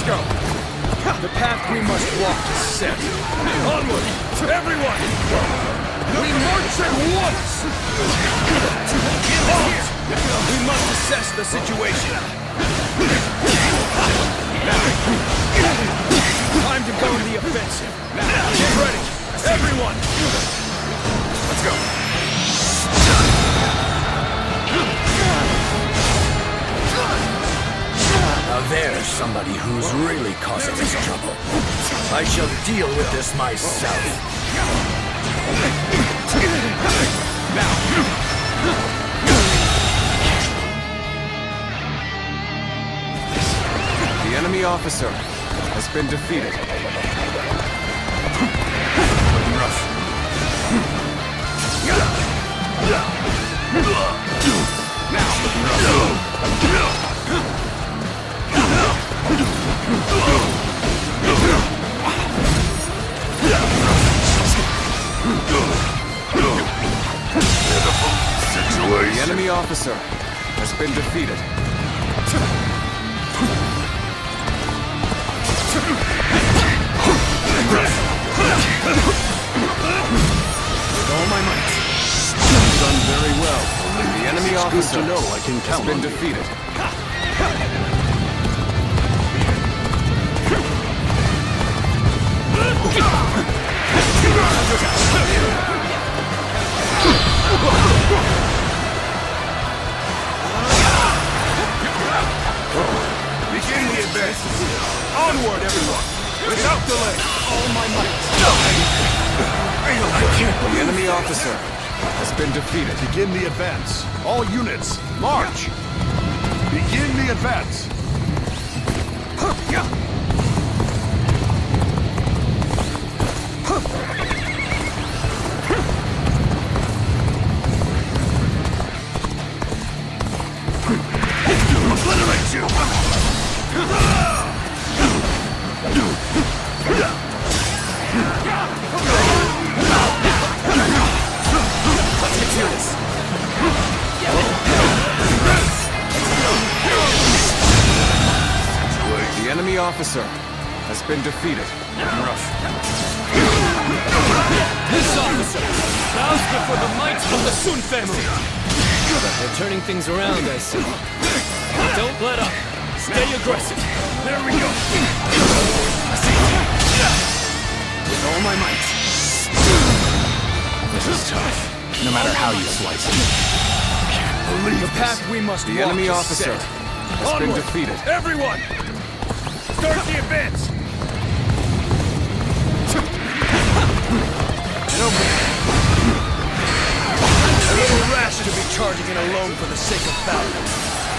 go. The path we must walk is set. Onward, everyone! We march at once! Halt! We must assess the situation. Time to go on the offensive. Get ready, everyone! Let's go. Now there's somebody who's really causing us trouble. I shall deal with this myself. The enemy officer has been defeated. The enemy officer has been defeated. With all my might. Done very well. The enemy officer has been defeated. Begin the advance. Onward, everyone. Without delay. All my might. The enemy officer has been defeated. Begin the advance. All units, march. Begin the advance. Obliterate you! Let's get serious. The enemy officer has been defeated. This officer bows before the might of the Sun family. They're turning things around, I see. Don't let up. Stay aggressive. There we go. With all my might. This is tough, no matter how you slice it. Can't believe the path we must walk. The enemy officer has been defeated. Everyone! Start the advance! A little rash to be charging in alone for the sake of battle.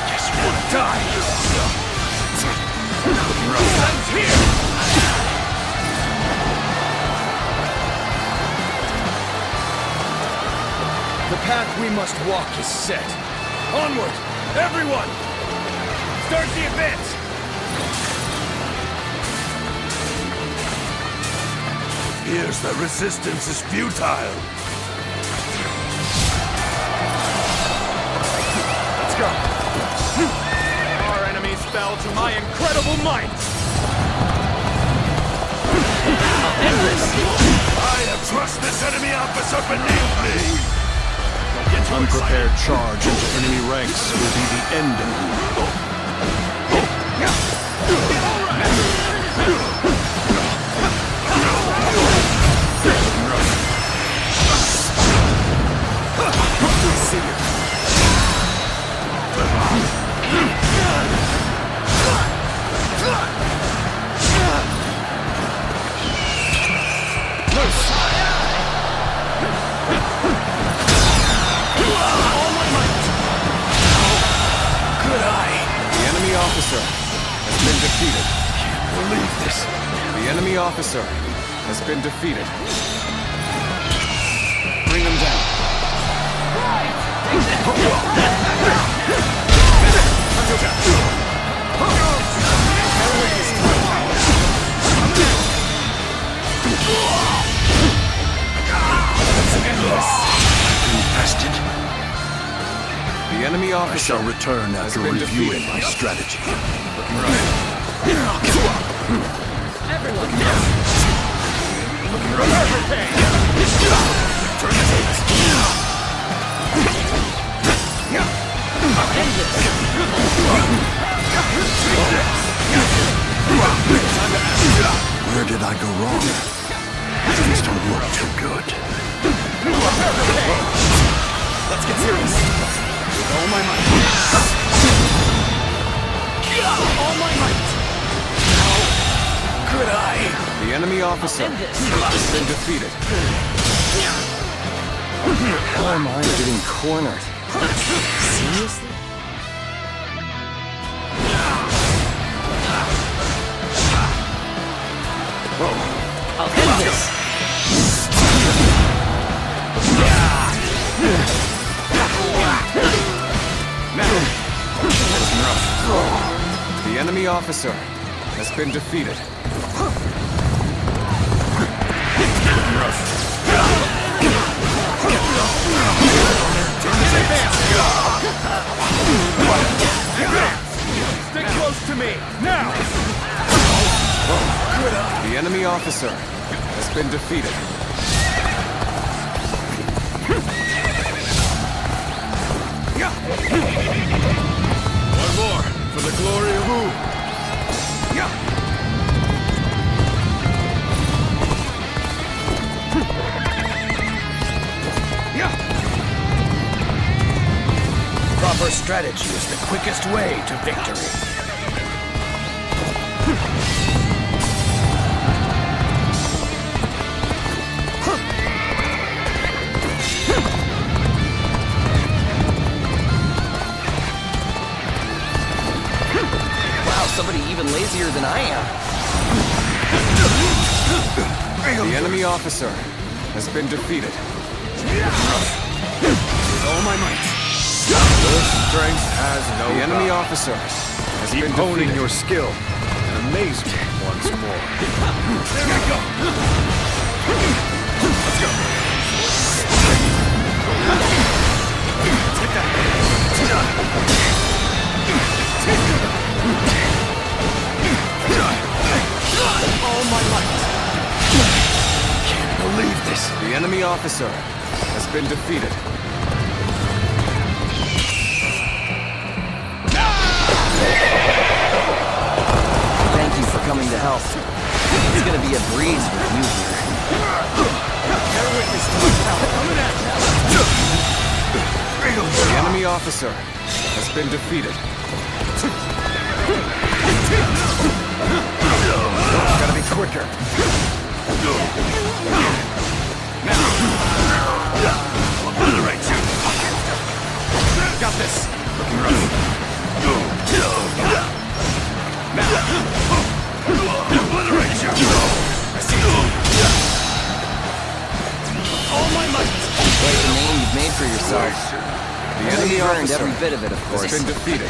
Guess you want to die! I'm here! The path we must walk is set. Onward! Everyone! Start the advance! Here's the resistance is futile. Let's go. Our enemies fell to my incredible might! I'll end this! I have thrust this enemy officer beneath me! Unprepared charge into enemy ranks will be the end of you. Officer has been defeated. Can't believe this. The enemy officer has been defeated. Bring him down. Infested. The enemy officer I shall return after reviewing my strategy. Looking right. Everyone, Turn the tables. end this. Where did I go wrong? Things don't look too good. Let's get serious. With all my might. All my might. How could I? The enemy officer End this. has been defeated. How am I getting cornered? Seriously? I'll end this. The enemy officer has been defeated. Stay close to me, now! The enemy officer has been defeated. One more, for the glory of Wu! Proper strategy is the quickest way to victory. Wow, somebody even lazier than I am. The enemy officer has been defeated. With all my might. Your strength has no The enemy bounds. officer has Keep been honing defeated. your skill and amaze me once more. There we go! Let's go! Take that! All my might! Can't believe this! The enemy officer has been defeated. Thank you for coming to help. It's gonna be a breeze with you here. The enemy officer has been defeated. Gotta be quicker. Obliterate you! Got this. Looking rough. Obliterate you! I see you. All my might. Quite the name you've made for yourself. The enemy You've earned officer every bit of it, of has course. been defeated.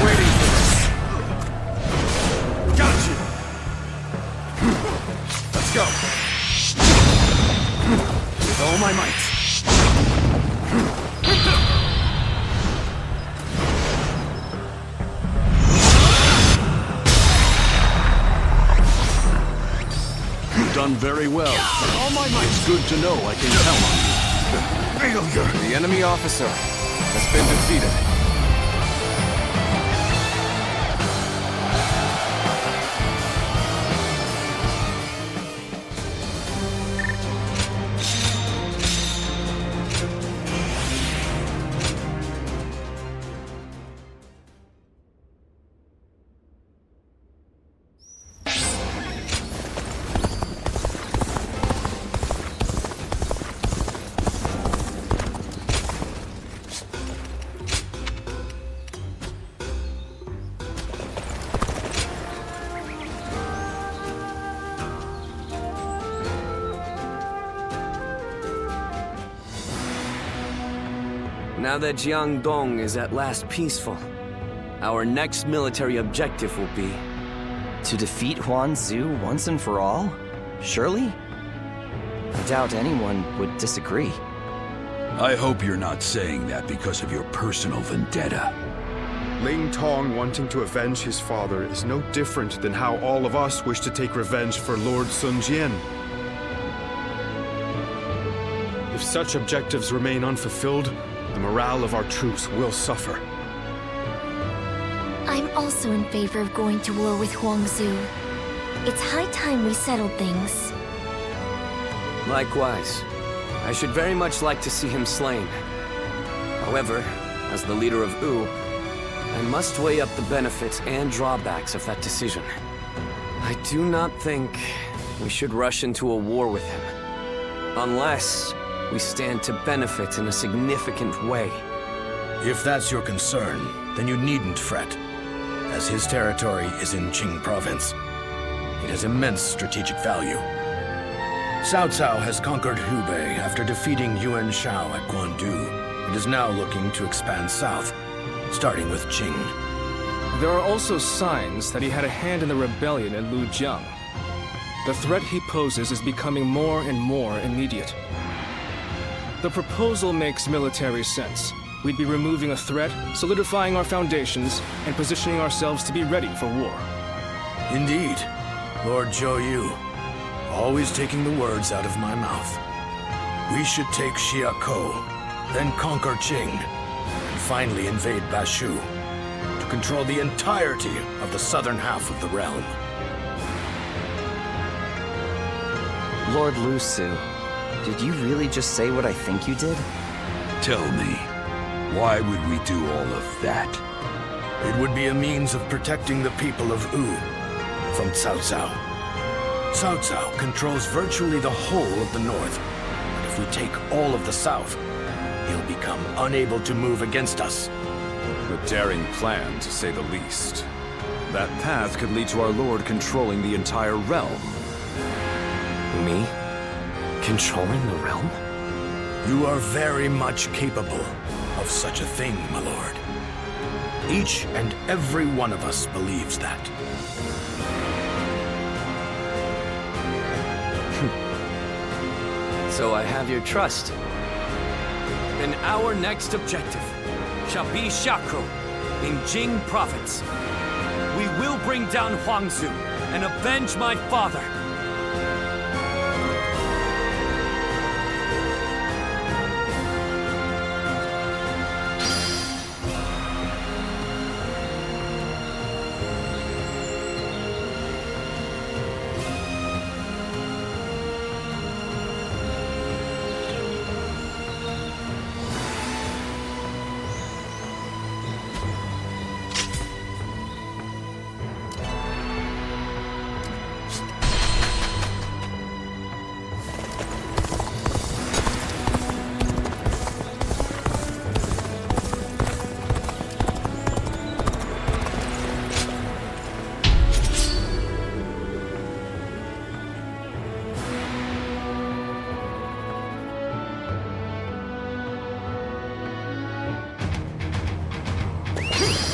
Waiting for this. Got you! Let's go. With all my might. You've done very well. All my might. It's good to know I can count on you. Failure. The enemy officer has been defeated. Now that Jiangdong is at last peaceful, our next military objective will be To defeat Huan Zu once and for all? Surely? I doubt anyone would disagree. I hope you're not saying that because of your personal vendetta. Ling Tong wanting to avenge his father is no different than how all of us wish to take revenge for Lord Sun Jian. If such objectives remain unfulfilled, the morale of our troops will suffer. I'm also in favor of going to war with Huang Zu. It's high time we settled things. Likewise. I should very much like to see him slain. However, as the leader of Wu, I must weigh up the benefits and drawbacks of that decision. I do not think we should rush into a war with him. Unless we stand to benefit in a significant way. If that's your concern, then you needn't fret, as his territory is in Qing province. It has immense strategic value. Cao Cao has conquered Hubei after defeating Yuan Shao at Guandu, and is now looking to expand south, starting with Qing. There are also signs that he had a hand in the rebellion in Lujiang. The threat he poses is becoming more and more immediate. The proposal makes military sense. We'd be removing a threat, solidifying our foundations, and positioning ourselves to be ready for war. Indeed, Lord Zhou Yu, always taking the words out of my mouth. We should take Xiakou, then conquer Qing, and finally invade Bashu, to control the entirety of the southern half of the realm. Lord Lu Su, did you really just say what I think you did? Tell me, why would we do all of that? It would be a means of protecting the people of Wu from Cao Cao. Cao Cao controls virtually the whole of the north, but if we take all of the south, he'll become unable to move against us. A daring plan, to say the least. That path could lead to our lord controlling the entire realm. Me? Controlling the realm? You are very much capable of such a thing, my lord. Each and every one of us believes that. So I have your trust. Then our next objective shall be Xiakou in Jing province. We will bring down Huang Zu and avenge my father.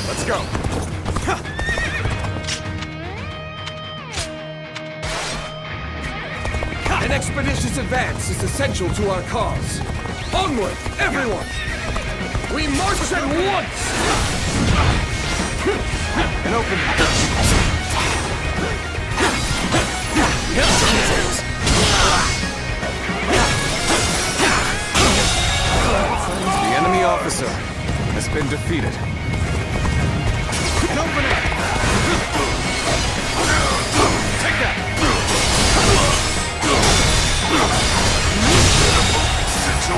Let's go. An expeditious advance is essential to our cause. Onward, everyone! We march at once! And open. The enemy officer has been defeated. And open it. Take that.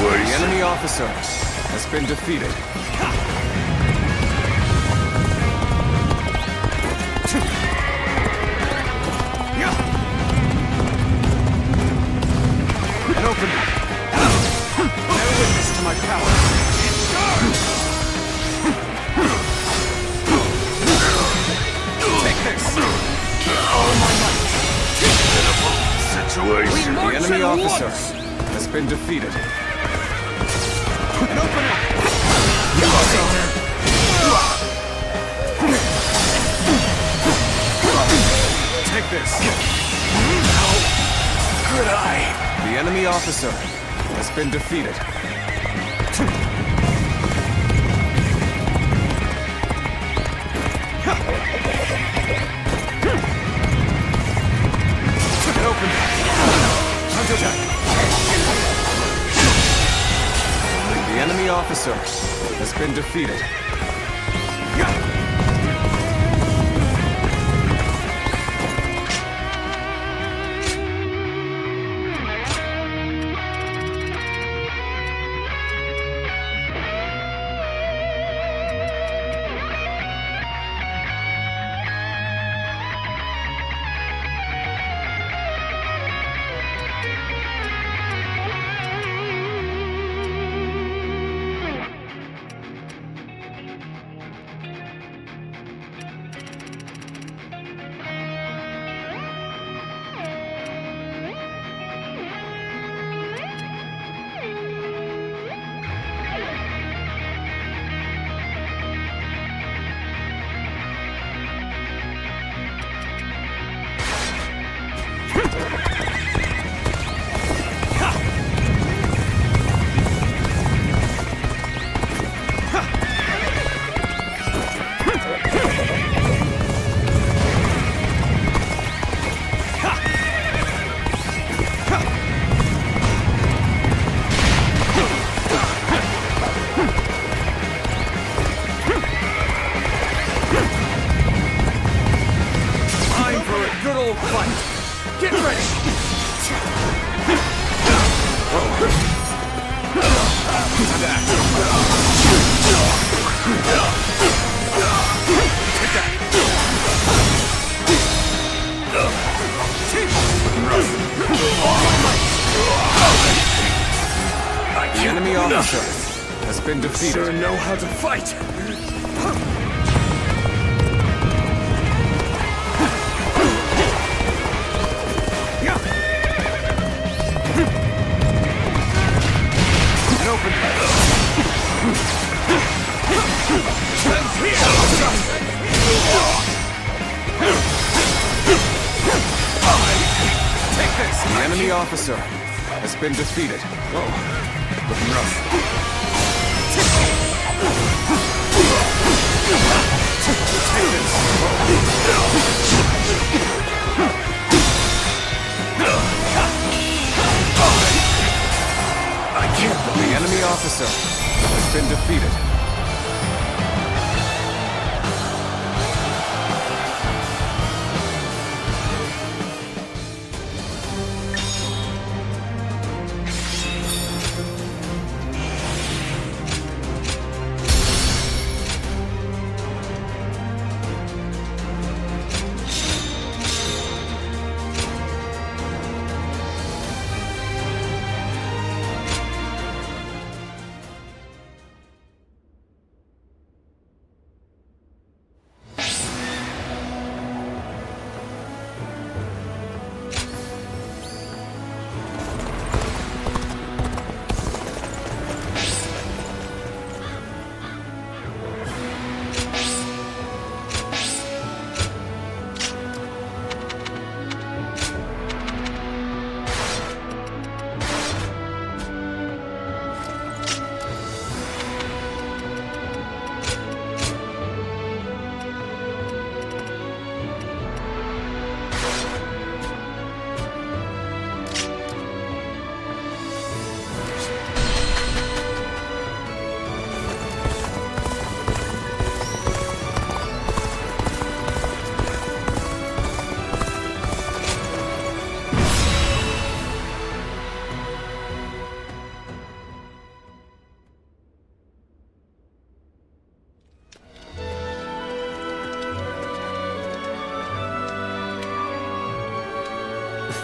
The enemy officer has been defeated. And open it. Bear witness to my power. Take this. All my might. Situation. The enemy officer has been defeated. And open it. this. How could I? The enemy officer has been defeated. Get open. Counterattack. The enemy officer has been defeated. The enemy officer has been defeated. Sure know how to fight. Open. Take this. The enemy officer has been defeated. Looking rough. I can't. The enemy officer has been defeated.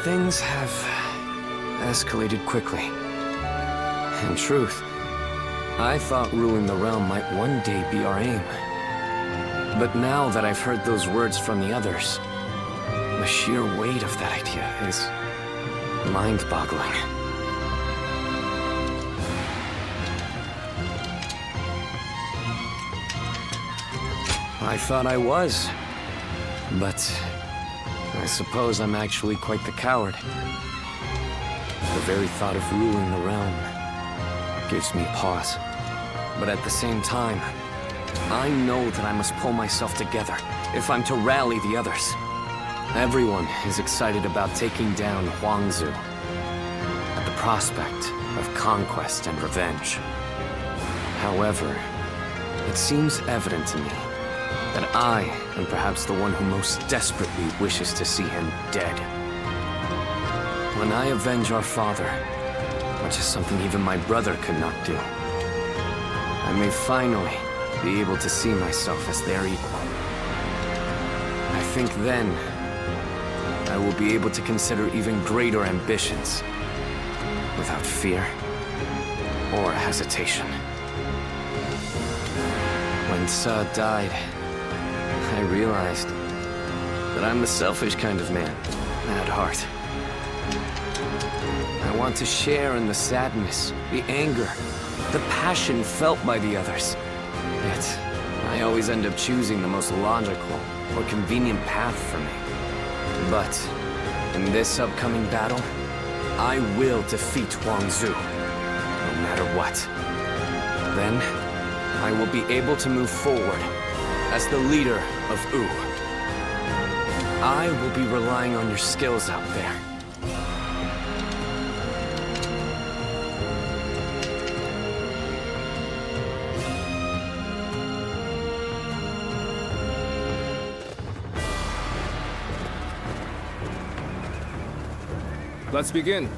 Things have escalated quickly. In truth, I thought ruling the realm might one day be our aim. But now that I've heard those words from the others, the sheer weight of that idea is mind-boggling. I thought I was, but I suppose I'm actually quite the coward. The very thought of ruling the realm gives me pause. But at the same time, I know that I must pull myself together if I'm to rally the others. Everyone is excited about taking down Huangzu at the prospect of conquest and revenge. However, it seems evident to me that I am perhaps the one who most desperately wishes to see him dead. When I avenge our father, which is something even my brother could not do, I may finally be able to see myself as their equal. I think then I will be able to consider even greater ambitions without fear or hesitation. When Sa died, I realized that I'm the selfish kind of man at heart. I want to share in the sadness, the anger, the passion felt by the others. Yet, I always end up choosing the most logical or convenient path for me. But, in this upcoming battle, I will defeat Huangzu, no matter what. Then, I will be able to move forward as the leader of Wu. I will be relying on your skills out there. Let's begin.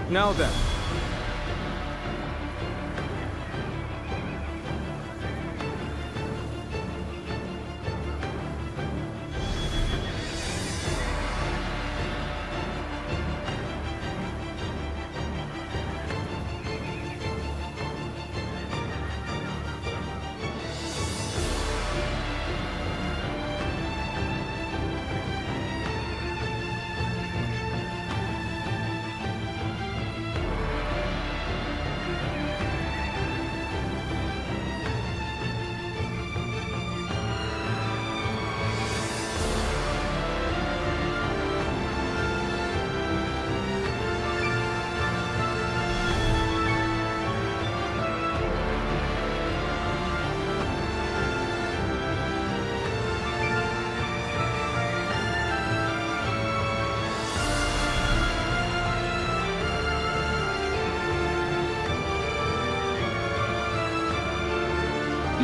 Now then.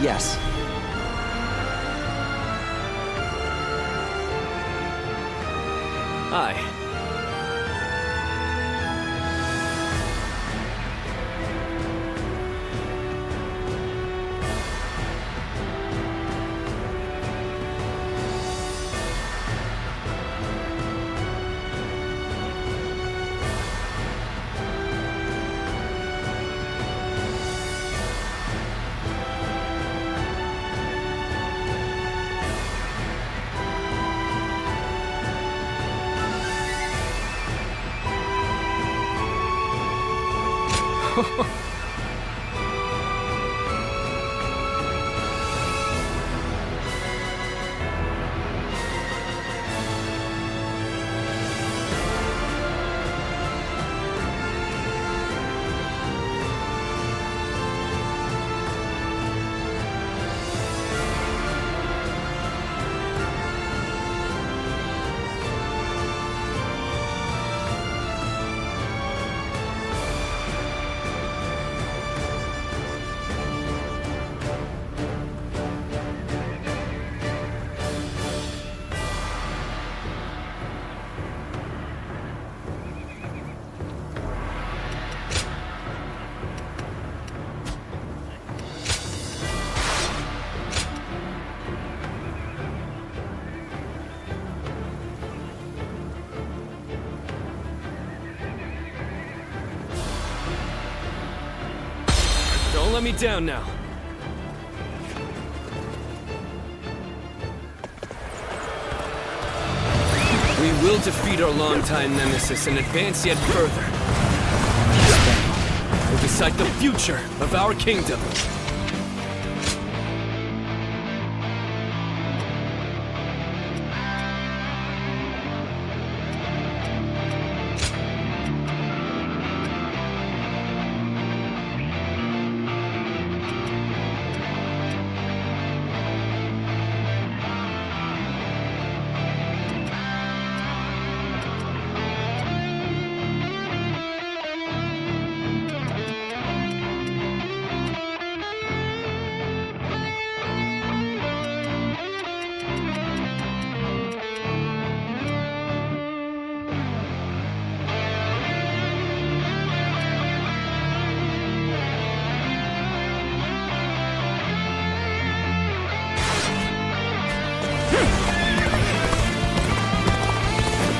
Yes. Hi. Don't let me down now. We will defeat our longtime nemesis and advance yet further. We'll decide the future of our kingdom.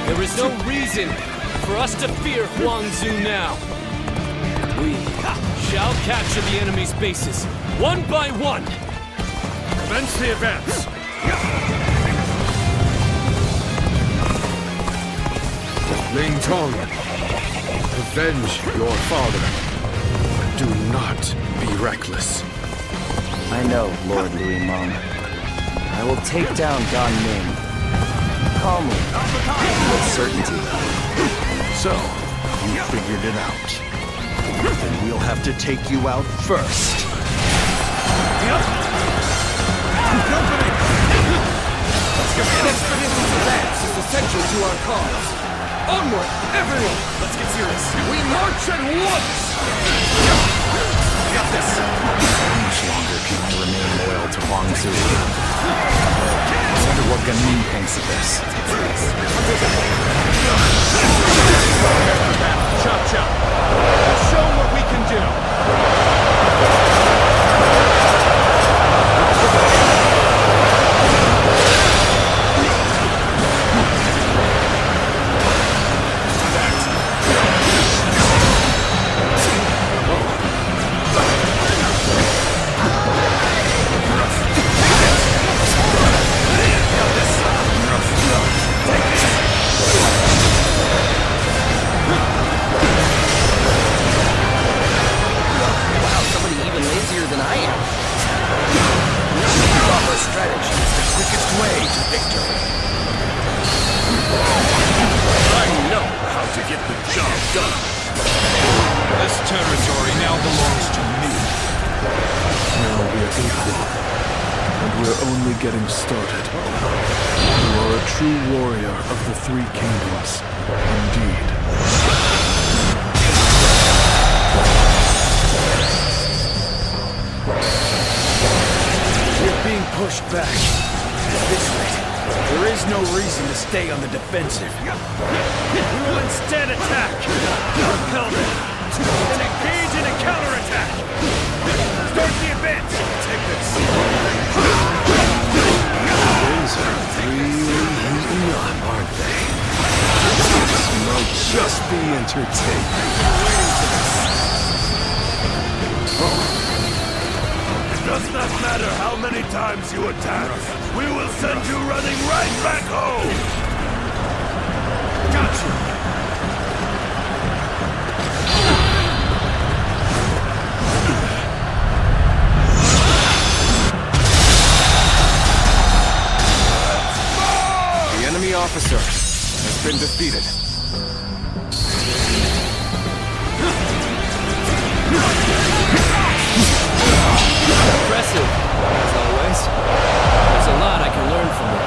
There is no reason for us to fear Quan now. We shall capture the enemy's bases, one by one. Commence the advance. Ling Tong, avenge your father. Do not be reckless. I know, Lord Louis Meng. I will take down Gan Ning. Calmly, with certainty. So, you figured it out. Then we'll have to take you out first. An expedition's advance is essential to our cause. Onward, everyone! Let's get serious. We march at once! Got this! How much longer can I remain loyal to Huang Zu? I wonder what Gan Ning thinks of this. Chop chop. Show what we can do. This territory now belongs to me. Now we're equal, and we're only getting started. You are a true warrior of the Three Kingdoms, indeed. We're being pushed back. At this rate, there is no reason to stay on the defensive. We will instead attack! Repel them! Then engage in a counterattack! Start the advance! Take this! Things are really heating up, aren't they? This might just be entertaining. It does not matter how many times you attack. We will send you running right back home! Gotcha! Enemy officer has been defeated. Impressive, as always. There's a lot I can learn from you.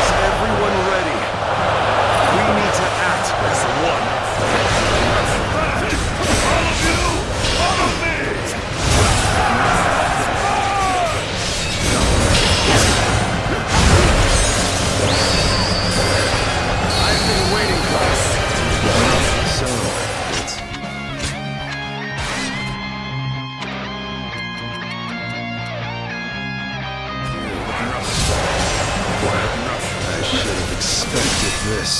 Is everyone ready? We need to act as one. All of you, follow me! I've been waiting for this. So, I should have expected this.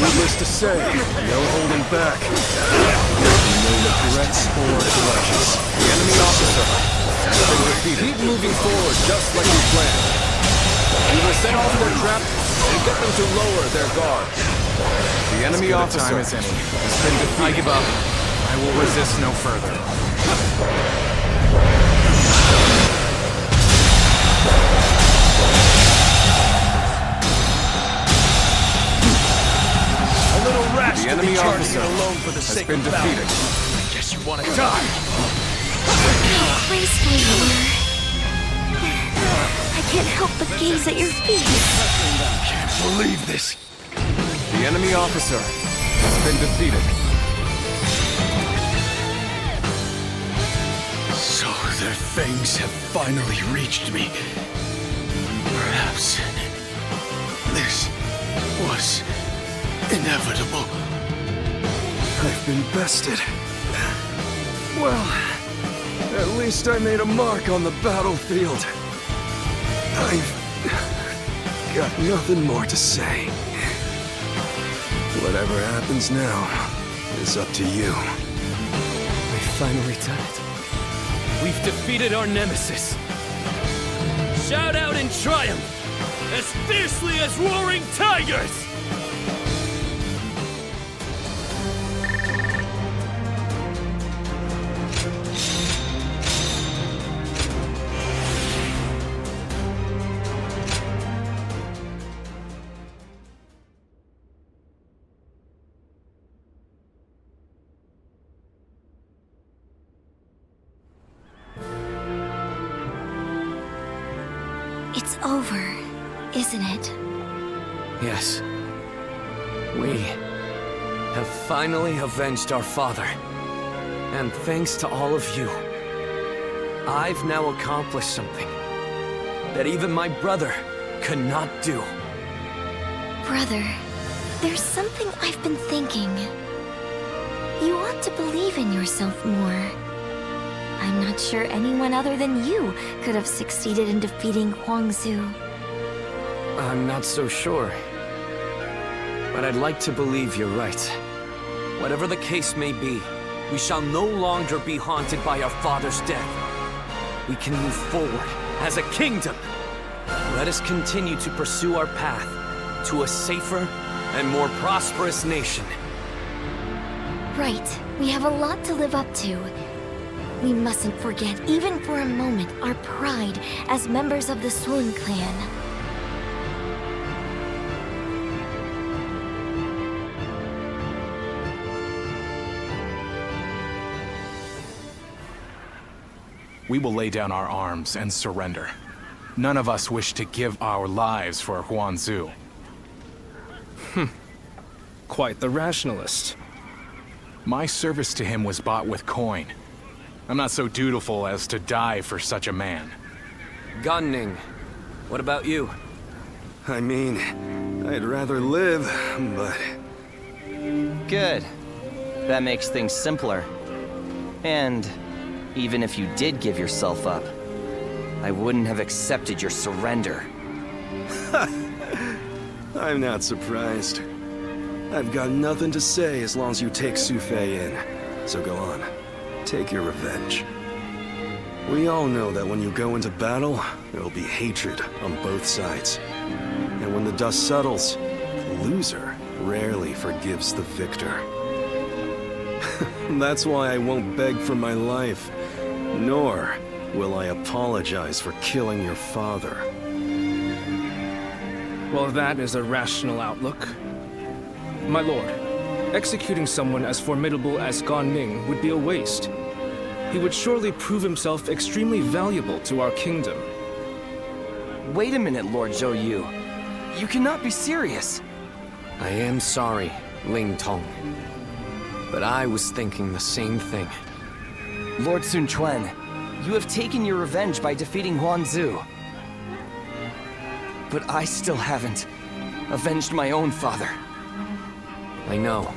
Needless to say, no holding back. No regrets or blushes. The enemy officer has been defeated. defeated. Keep moving forward just like we planned. We will set off their trap and get them to lower their guard. The enemy officer has been defeated. I give up. I will resist no further. A little rash The to enemy be charging officer it alone for the has sake been of battle. defeated. I guess you want to die. How graceful you are. I can't help but gaze at your feet. Can't believe this. The enemy officer has been defeated. So their fangs have finally reached me. Perhaps this was inevitable. I've been bested. Well, at least I made a mark on the battlefield. I've got nothing more to say. Whatever happens now is up to you. We've finally done it. We've defeated our nemesis. Shout out in triumph, as fiercely as roaring tigers! It's over, isn't it? Yes. We have finally avenged our father. And thanks to all of you, I've now accomplished something that even my brother could not do. Brother, there's something I've been thinking. You ought to believe in yourself more. I'm not sure anyone other than you could have succeeded in defeating Huangzu. I'm not so sure. But I'd like to believe you're right. Whatever the case may be, we shall no longer be haunted by our father's death. We can move forward as a kingdom. Let us continue to pursue our path to a safer and more prosperous nation. Right, we have a lot to live up to. We mustn't forget, even for a moment, our pride as members of the Sun clan. We will lay down our arms and surrender. None of us wish to give our lives for Huangzu. Quite the rationalist. My service to him was bought with coin. I'm not so dutiful as to die for such a man. Gunning, what about you? I mean, I'd rather live, but... Good. That makes things simpler. And even if you did give yourself up, I wouldn't have accepted your surrender. I'm not surprised. I've got nothing to say as long as you take Sufei in. So go on. Take your revenge. We all know that when you go into battle, there will be hatred on both sides. And when the dust settles, the loser rarely forgives the victor. That's why I won't beg for my life, nor will I apologize for killing your father. Well, that is a rational outlook. My lord, executing someone as formidable as Gan Ning would be a waste. He would surely prove himself extremely valuable to our kingdom. Wait a minute, Lord Zhou Yu. You cannot be serious. I am sorry, Ling Tong. But I was thinking the same thing. Lord Sun Quan, you have taken your revenge by defeating Huangzu. But I still haven't avenged my own father. I know.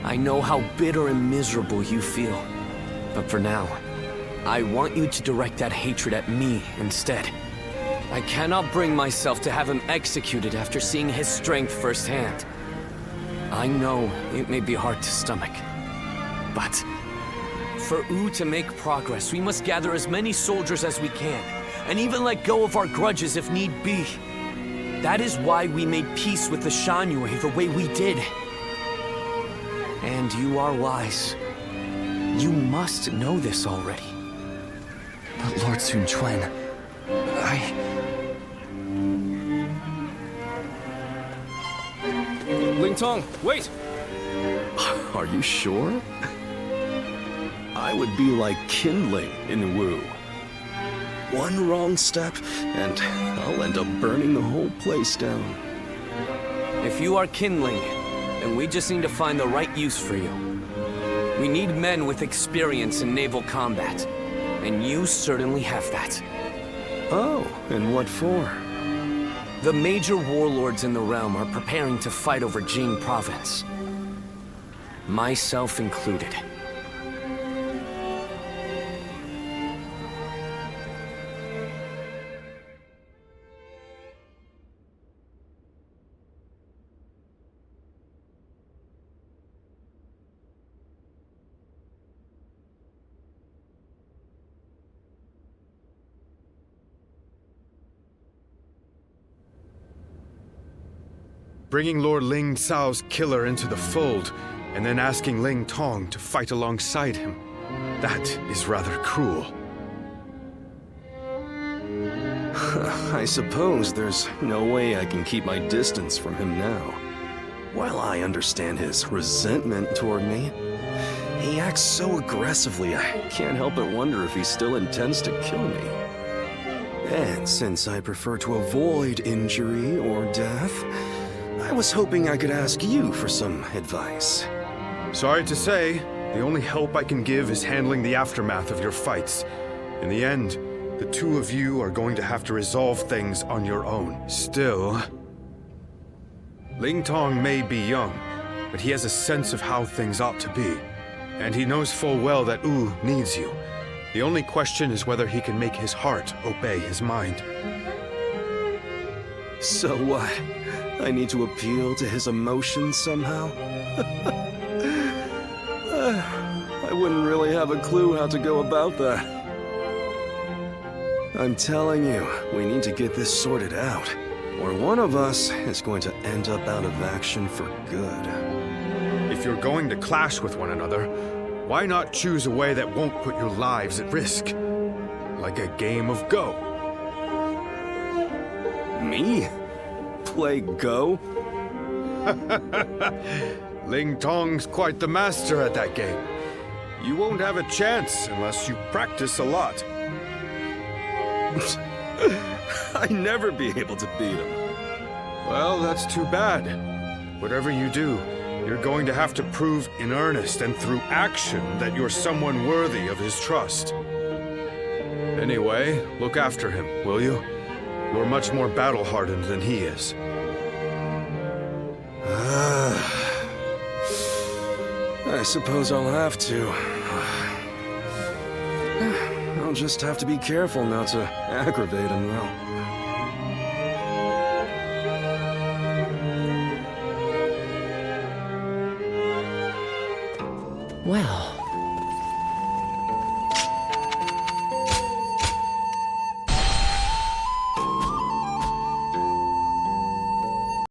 I know how bitter and miserable you feel. But for now, I want you to direct that hatred at me instead. I cannot bring myself to have him executed after seeing his strength firsthand. I know it may be hard to stomach, but For Wu to make progress, we must gather as many soldiers as we can, and even let go of our grudges if need be. That is why we made peace with the Shan the way we did. And you are wise. You must know this already. But Lord Sun Quan, Ling Tong, wait! Are you sure? I would be like kindling in Wu. One wrong step, and I'll end up burning the whole place down. If you are kindling, then we just need to find the right use for you. We need men with experience in naval combat, and you certainly have that. Oh, and what for? The major warlords in the realm are preparing to fight over Jing province. Myself included. Bringing Lord Ling Cao's killer into the fold, and then asking Ling Tong to fight alongside him. That is rather cruel. I suppose there's no way I can keep my distance from him now. While I understand his resentment toward me, he acts so aggressively I can't help but wonder if he still intends to kill me. And since I prefer to avoid injury or death, I was hoping I could ask you for some advice. Sorry to say, the only help I can give is handling the aftermath of your fights. In the end, the two of you are going to have to resolve things on your own. Still, Ling Tong may be young, but he has a sense of how things ought to be. And he knows full well that Wu needs you. The only question is whether he can make his heart obey his mind. So what? I need to appeal to his emotions somehow? I wouldn't really have a clue how to go about that. I'm telling you, we need to get this sorted out, or one of us is going to end up out of action for good. If you're going to clash with one another, why not choose a way that won't put your lives at risk? Like a game of Go. Me? Play Go? Ling Tong's quite the master at that game. You won't have a chance unless you practice a lot. I'd never be able to beat him. Well, that's too bad. Whatever you do, you're going to have to prove in earnest and through action that you're someone worthy of his trust. Anyway, look after him, will you? You're much more battle-hardened than he is. I suppose I'll have to. I'll just have to be careful not to aggravate him, though. well,